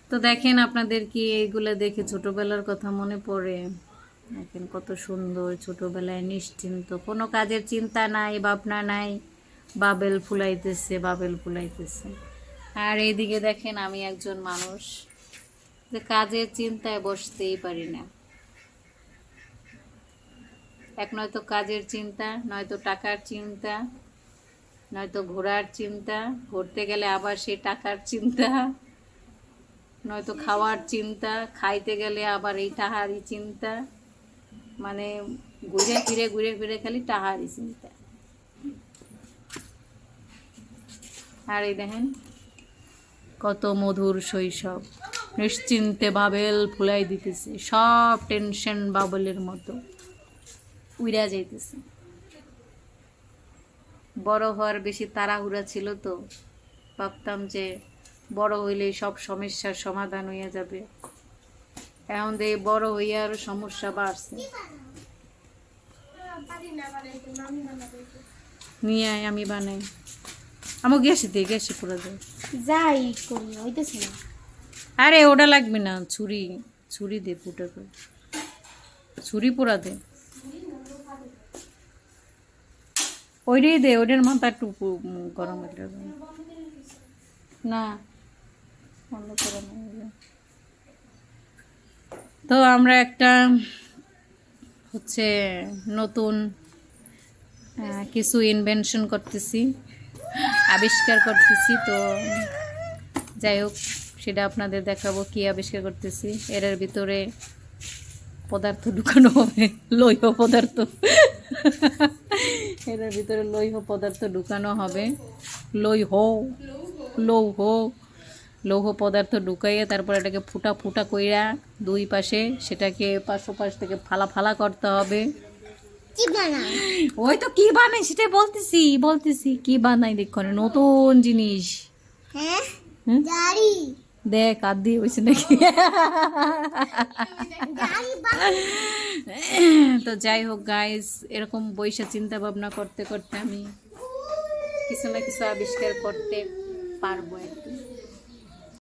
তো দেখেন, আপনাদের কি এইগুলো দেখে ছোটবেলার কথা মনে পড়ে? দেখেন কত সুন্দর, ছোটবেলায় নিশ্চিন্ত, কোনো কাজের চিন্তা নাই, ভাবনা নাই, বাবেল ফুলাইতেছে, বাবেল ফুলাইতেছে। আর এইদিকে দেখেন, আমি একজন মানুষ যে কাজের চিন্তায় বসতেই পারি না। এক নয়তো কাজের চিন্তা, নয়তো টাকার চিন্তা, নয়তো ঘোরার চিন্তা, ঘুরতে গেলে আবার সেই টাকার চিন্তা, নয়তো খাওয়ার চিন্তা, খাইতে গেলে আবার এই টাহারই চিন্তা। মানে ঘুরে ফিরে ঘুরে ফিরে খালি টাহারই চিন্তা। আর এই দেখেন কত মধুর শৈশব, নিশ্চিন্তে বাবেল ফুলাই দিতেছে, সব টেনশন বাবলের মতো উইরা যাইতেছে। বড় হওয়ার বেশি তাড়াহুড়া ছিল, তো ভাবতাম যে বড় হইলেই সব সমস্যার সমাধান হইয়া যাবে। এখন দিয়ে বড় হইয়া আরো সমস্যা বাড়ছে। নিয়ে আয়, আমি বানাই। আমার গ্যাসে দিয়ে, গ্যাসে পুরো দেয় যাই করি হইতেছে না। আরে ওটা লাগবে না, ছুরি, ছুরি দে, ফুটা করে ছুরি পোড়া দে, ওইটাই দে, ওইটার মাথা একটু গরম হয়ে না, বন্ধ করে না। তো আমরা একটা হচ্ছে নতুন কিছু ইনভেনশন করতেছি, আবিষ্কার করতেছি। তো যাই হোক, সেটা আপনাদের দেখাবো কি আবিষ্কার করতেছি। এর ভিতরে পদার্থ ঢুকানো হবে, লৌহ পদার্থ। এর ভিতরে লৌহ পদার্থ ঢুকানো হবে, লৌহ লৌহ লৌহ পদার্থ ঢুকাইয়ে তারপর এটাকে ফুটা ফুটা কইরা দুই পাশে সেটাকে পাশ থেকে ফালা ফালা করতে হবে। ওই তো কি বানাই সেটাই বলতেছি কি বানাই, দেখো নতুন জিনিস। হ্যাঁ, দেখ আর দিয়ে হয়েছে নাকি। তো যাই হোক গাইস, এরকম বৈশা চিন্তা ভাবনা করতে করতে আমি কিছু না কিছু আবিষ্কার করতে পারবো একদম।